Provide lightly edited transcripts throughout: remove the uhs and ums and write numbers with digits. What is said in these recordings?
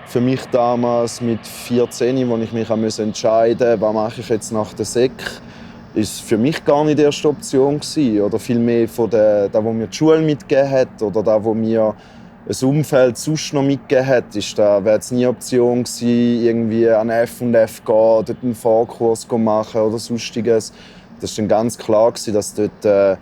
Für mich damals mit 14, als ich mich entscheiden musste, was mache ich jetzt nach der Sek, ist für mich gar nicht die erste Option gewesen. Oder vielmehr von da, wo mir die Schule mitgegeben hat oder da, wo mir ein Umfeld sonst noch mitgegeben hat, wäre jetzt nie Option gewesen, irgendwie an F&F gehen, dort einen Vorkurs machen oder sonstiges. Das war dann ganz klar gewesen, dass dort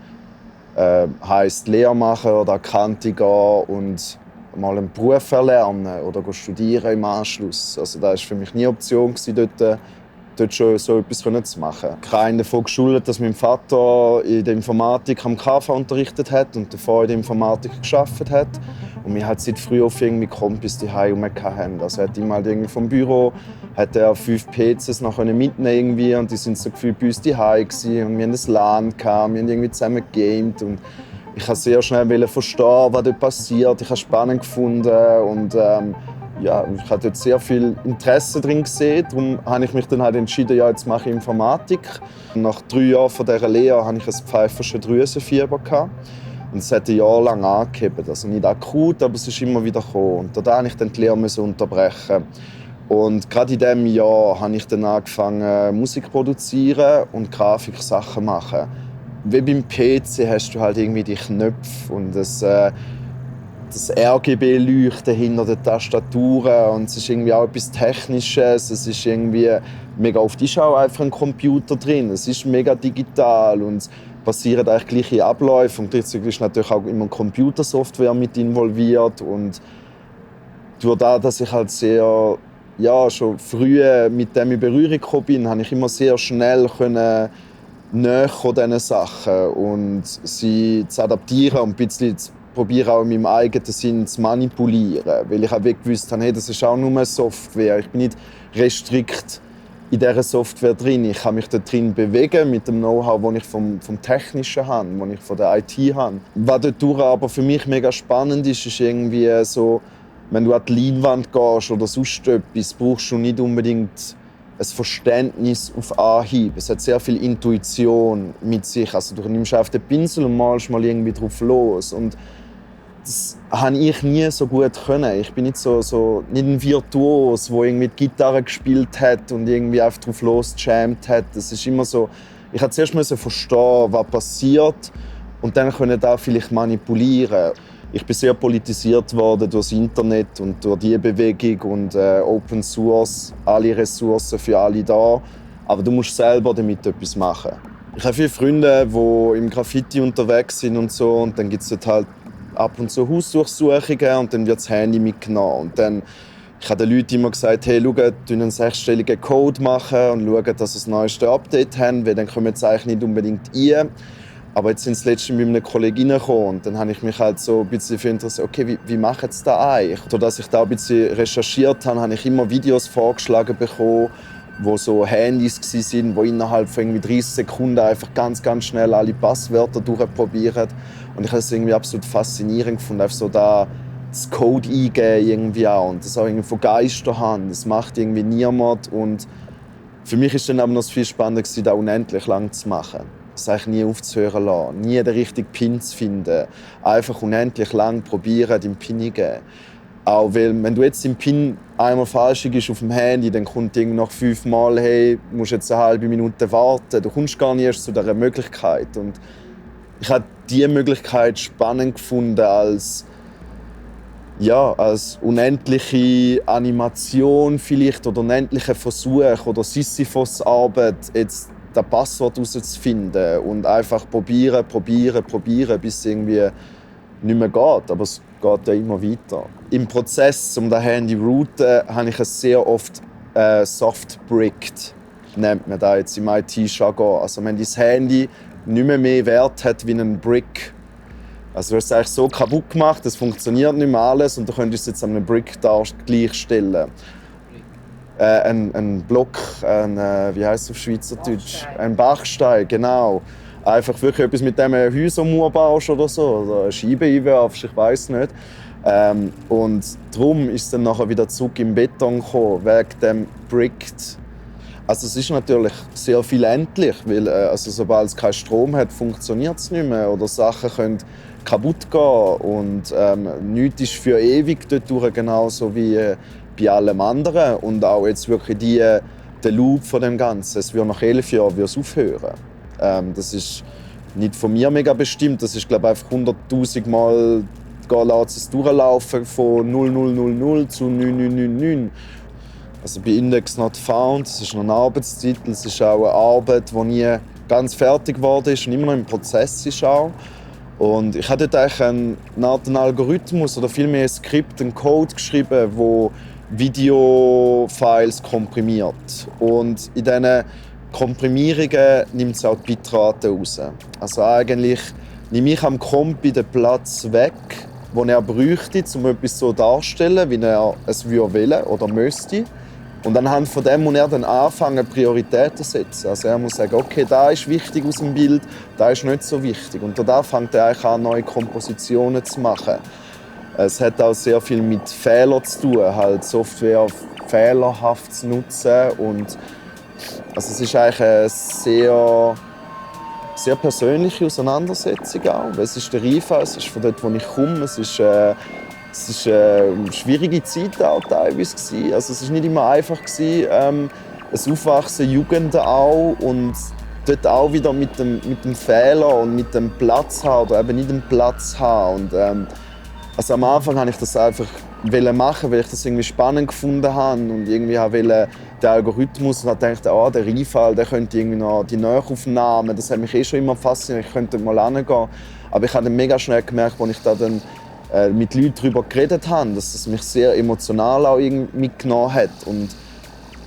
heisst Lehre machen oder an die Kante gehen und mal einen Beruf erlernen oder studieren im Anschluss. Also das war für mich nie Option gewesen, dort schon so etwas zu machen. Rein davon geschuldet, dass mein Vater in der Informatik am KV unterrichtet hat und davor in der Informatik gearbeitet hat. Und wir halt seit früh auf irgendwie Kompis die Hause hatten. Also hat ihm halt irgendwie vom Büro hat er 5 PCs noch mitnehmen irgendwie und die sind so gefühlt bei uns die Hause und wir hatten ein LAN gehabt, wir haben irgendwie zusammen gegamed und ich wollte sehr schnell verstehen, was dort passiert. Ich habe es spannend gefunden und ja, ich habe dort sehr viel Interesse drin gesehen. Darum habe ich mich dann halt entschieden, ja, jetzt mache ich Informatik. Nach 3 Jahren von dieser Lehre hatte ich ein pfeifersches Drüsenfieber. Und es hat ein Jahr lang angegeben. Also nicht akut, aber es ist immer wieder gekommen. Und da musste ich dann die Lehre unterbrechen. Und gerade in diesem Jahr habe ich dann angefangen, Musik zu produzieren und Grafiksachen zu machen. Wie beim PC hast du halt irgendwie die Knöpfe und das RGB-Leuchten hinter den Tastaturen und es ist irgendwie auch etwas Technisches. Es ist irgendwie mega oft ist auch einfach ein Computer drin. Es ist mega digital und es passieren eigentlich gleiche Abläufe und gleichzeitig ist natürlich auch immer Computersoftware mit involviert und durch das, dass ich halt sehr schon früh mit dem in Berührung gekommen bin, habe ich immer sehr schnell näher an diesen Sachen und sie zu adaptieren und ein bisschen probiere auch in meinem eigenen Sinn zu manipulieren, weil ich auch gewusst habe, hey, das ist auch nur eine Software. Ich bin nicht restrikt in dieser Software drin. Ich kann mich da drin bewegen mit dem Know-how, das ich vom Technischen habe, das ich von der IT habe. Was dort aber für mich mega spannend ist, ist irgendwie so, wenn du an die Leinwand gehst oder sonst etwas, brauchst du nicht unbedingt ein Verständnis auf Anhieb. Es hat sehr viel Intuition mit sich. Also du nimmst auf den Pinsel und malst mal irgendwie drauf los. Und das habe ich nie so gut können. Ich bin nicht nicht ein Virtuos, der irgendwie die Gitarre gespielt hat und irgendwie einfach drauf losgejammt hat. Das ist immer so. Ich musste zuerst verstehen, was passiert, und dann können da vielleicht manipulieren. Ich bin sehr politisiert worden durch das Internet und durch die Bewegung und Open Source, alle Ressourcen für alle da. Aber du musst selber damit etwas machen. Ich habe viele Freunde, die im Graffiti unterwegs sind und so, und dann gibt es halt ab und zu Hausdurchsuchungen und dann wird das Handy mitgenommen. Und dann, ich habe den Leuten immer gesagt, hey, schaut, einen 6-stelligen Code machen und schaut, dass sie das neueste Update haben, weil dann kommen sie eigentlich nicht unbedingt rein. Aber jetzt sind sie letztens mit einem Kollegen reingekommen und dann habe ich mich halt so ein bisschen für interessiert, okay, wie machen sie das eigentlich? Dadurch, dass ich da ein bisschen recherchiert habe, habe ich immer Videos vorgeschlagen bekommen, wo so Handys waren, die innerhalb von irgendwie 30 Sekunden einfach ganz, ganz schnell alle Passwörter durchprobieren. Und ich habe es irgendwie absolut faszinierend gefunden, einfach so da das Code eingeben irgendwie auch. Und das auch irgendwie von Geisterhand. Das macht irgendwie niemand. Und für mich war dann aber noch viel spannender, das unendlich lang zu machen. Das eigentlich nie aufzuhören lassen, nie den richtigen Pin zu finden. Einfach unendlich lang probieren, den Pin zu geben. Auch weil, wenn du jetzt den Pin einmal falsch ist auf dem Handy, dann kommt nach 5 Mal, hey, du musst jetzt eine halbe Minute warten. Du kommst gar nicht erst zu dieser Möglichkeit. Und ich habe diese Möglichkeit spannend gefunden als unendliche Animation vielleicht oder unendliche Versuch oder Sisyphos-Arbeit, jetzt das Passwort herauszufinden und einfach probieren, bis es irgendwie nicht mehr geht. Aber es geht ja immer weiter. Im Prozess, um das Handy zu routen, habe ich es sehr oft soft-bricked, nennt man das jetzt im IT-Jargon. Also wenn dein Handy nicht mehr Wert hat wie ein Brick. Also du hast es eigentlich so kaputt gemacht, es funktioniert nicht mehr alles und du könntest es jetzt an einem Brick gleichstellen. Ein Block, wie heisst es auf Schweizerdeutsch? Ein Bachstein, genau. Einfach wirklich etwas mit dem Häusermauer baust oder so, oder eine Scheibe einwerfst, ich weiss nicht. Und darum ist es dann nachher wieder zurück im Beton gekommen, wegen dem Bricked. Also es ist natürlich sehr viel endlich, weil sobald es keinen Strom hat, funktioniert es nicht mehr oder Sachen können kaputt gehen und nichts ist für ewig dort durch, genauso wie bei allem anderen und auch jetzt wirklich der Loop von dem Ganzen. Es wird nach 11 Jahren aufhören. Das ist nicht von mir mega bestimmt. Das ist, glaube ich, einfach 100'000 Mal lässt es durchlaufen von 0000 zu 9999. Also bei Index Not Found, das ist noch ein Arbeitstitel, es ist auch eine Arbeit, die nie ganz fertig geworden ist und immer noch im Prozess ist auch. Und ich habe dort eigentlich eine Art Algorithmus oder vielmehr ein Skript, einen Code geschrieben, der Videofiles komprimiert. Und in diesen Komprimierungen nimmt es auch die Bitrate raus. Also eigentlich nehme ich am Kompi den Platz weg, den er bräuchte, um etwas so darzustellen, wie er es wollen oder müsste. Und anhand von dem muss er dann anfangen, Prioritäten zu setzen. Also er muss sagen, okay, da ist wichtig aus dem Bild, da ist nicht so wichtig. Und da fängt er eigentlich an, neue Kompositionen zu machen. Es hat auch sehr viel mit Fehlern zu tun, halt Software fehlerhaft zu nutzen. Und also es ist eigentlich eine sehr persönliche Auseinandersetzung auch. Es ist der Einfall, es ist von dort, wo ich komme. Es war eine schwierige Zeit auch teilweise. Also es war nicht immer einfach. Ein Aufwachsen, Jugend auch. Und dort auch wieder mit dem Fehler und mit dem Platz haben oder eben nicht den Platz haben. Und, also am Anfang wollte ich das einfach machen, weil ich das irgendwie spannend gefunden habe. Und irgendwie wollte den Algorithmus und dachte, der Einfall, der könnte irgendwie noch die Nahaufnahmen. Das hat mich schon immer fasziniert. Ich könnte mal hingehen. Aber ich habe dann mega schnell gemerkt, als ich da dann mit Leuten darüber geredet habe, dass es mich sehr emotional auch mitgenommen hat. Und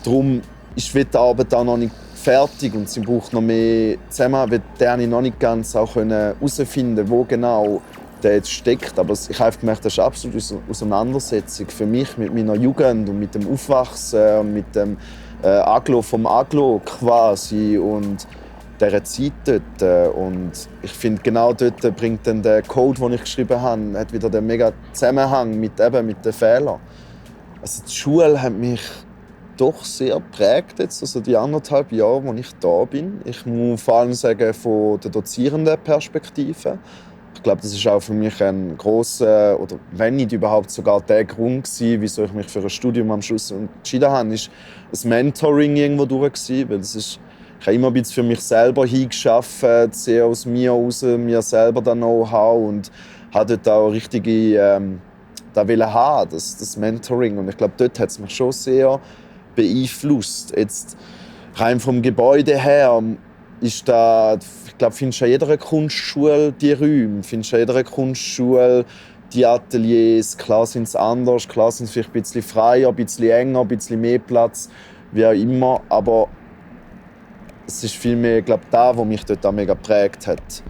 darum ist die Arbeit auch noch nicht fertig und sie braucht noch mehr Zusammenarbeit. Den konnte ich noch nicht ganz herausfinden, wo genau der jetzt steckt. Aber ich habe gemerkt, das ist absolut eine Auseinandersetzung für mich mit meiner Jugend und mit dem Aufwachsen und mit dem Aglo vom Aglo quasi. Und dieser Zeit dort. Und ich finde, genau dort bringt dann der Code, den ich geschrieben habe, hat wieder den mega Zusammenhang mit den Fehlern. Also die Schule hat mich doch sehr geprägt, jetzt, also die 1,5 Jahre, wo ich da bin. Ich muss vor allem sagen, von der dozierenden Perspektive. Ich glaube, das ist auch für mich ein grosser, oder wenn nicht überhaupt sogar der Grund gewesen, wieso ich mich für ein Studium am Schluss entschieden habe, ist das Mentoring irgendwo durch gewesen, weil das ist, ich habe immer ein bisschen für mich selber hingearbeitet, sehr aus mir heraus, mir selber das Know-how und habe dort auch richtige das haben, das Mentoring. Und ich glaube, dort hat es mich schon sehr beeinflusst. Jetzt rein vom Gebäude her ist da, ich glaube, findest du an jeder Kunstschule die Räume, findest du an jeder Kunstschule die Ateliers. Klar sind sie anders, klar sind sie vielleicht ein bisschen freier, ein bisschen enger, ein bisschen mehr Platz, wie auch immer. Aber es ist vielmehr, glaube ich, das, was mich dort auch mega geprägt hat.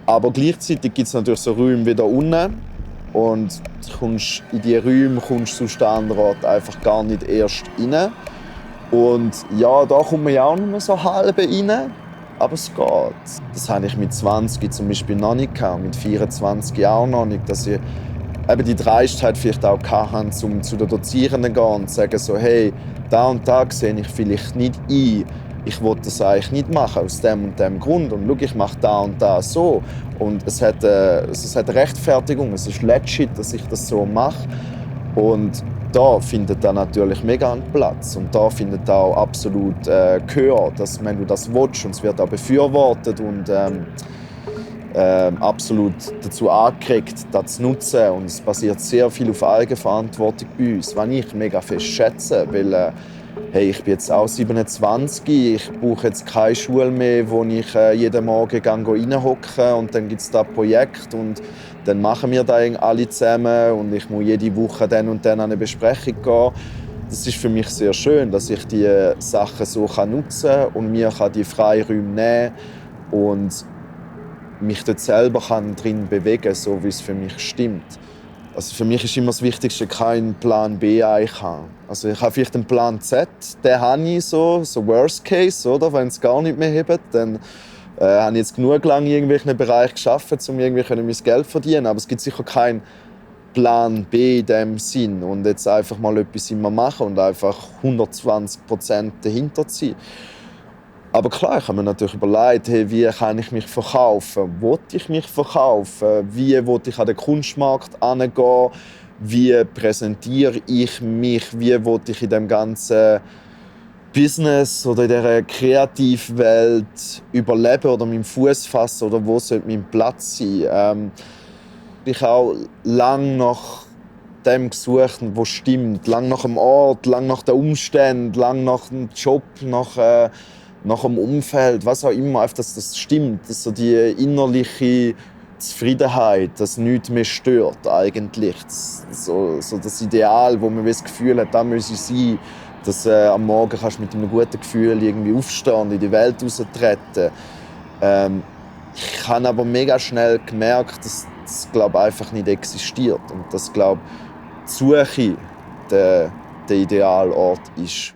Aber gleichzeitig gibt es natürlich so Räume wieder unten. Und in diese Räume kommst du sonst an anderen Ort einfach gar nicht erst rein. Und ja, da kommt man ja auch nur so halb rein. Aber es geht. Das hatte ich mit 20 zum Beispiel noch nicht gehabt, mit 24 auch noch nicht. Dass ich eben die Dreistheit vielleicht auch hatte, um zu den Dozierenden zu gehen und zu sagen, so, hey, da und da sehe ich vielleicht nicht ein. Ich will das eigentlich nicht machen, aus dem und dem Grund. Und schau, ich mache da und da so. Und es hat eine Rechtfertigung, es ist legit, dass ich das so mache. Und da findet dann natürlich mega einen Platz. Und da findet auch absolut Gehör, dass, wenn du das willst, und es wird auch befürwortet und absolut dazu angeregt, das zu nutzen. Und es basiert sehr viel auf Eigenverantwortung bei uns, was ich mega fest schätze. Weil, hey, ich bin jetzt auch 27, ich brauche jetzt keine Schule mehr, wo ich jeden Morgen reinhocke und dann gibt es da Projekt und dann machen wir das alle zusammen und ich muss jede Woche dann und dann an eine Besprechung gehen. Das ist für mich sehr schön, dass ich die Sachen so nutzen kann und mir die Freiräume nehmen und mich dort selber drin bewegen kann, so wie es für mich stimmt. Also für mich ist immer das Wichtigste, keinen Plan B haben. Also ich habe vielleicht einen Plan Z, den habe ich so Worst Case, oder? Wenn es gar nicht mehr hebt, dann habe ich jetzt genug lange in irgendwelchen Bereichen gearbeitet, um irgendwie mein Geld zu verdienen. Aber es gibt sicher keinen Plan B in diesem Sinn. Und jetzt einfach mal etwas immer machen und einfach 120% dahinter ziehen. Aber klar, ich habe mir natürlich überlegt, hey, wie kann ich mich verkaufen? Will ich mich verkaufen? Wie will ich an den Kunstmarkt herangehen? wie präsentiere ich mich, wie will ich in dem ganzen Business oder in dieser Kreativwelt überleben oder meinen Fuß fassen oder wo sollte mein Platz sein. Ich habe auch lange nach dem gesucht, was stimmt. Lange nach dem Ort, lange nach den Umständen, lange nach dem Job, nach dem Umfeld, was auch immer, einfach, dass das stimmt. Dass so die innerliche Zufriedenheit, dass nichts mehr stört eigentlich. So das Ideal, wo man das Gefühl hat, da muss ich sein. Dass am Morgen kannst du mit einem guten Gefühl irgendwie aufstehen und in die Welt raustreten. Ich habe aber mega schnell gemerkt, dass das einfach nicht existiert und dass die Suche der Idealort ist.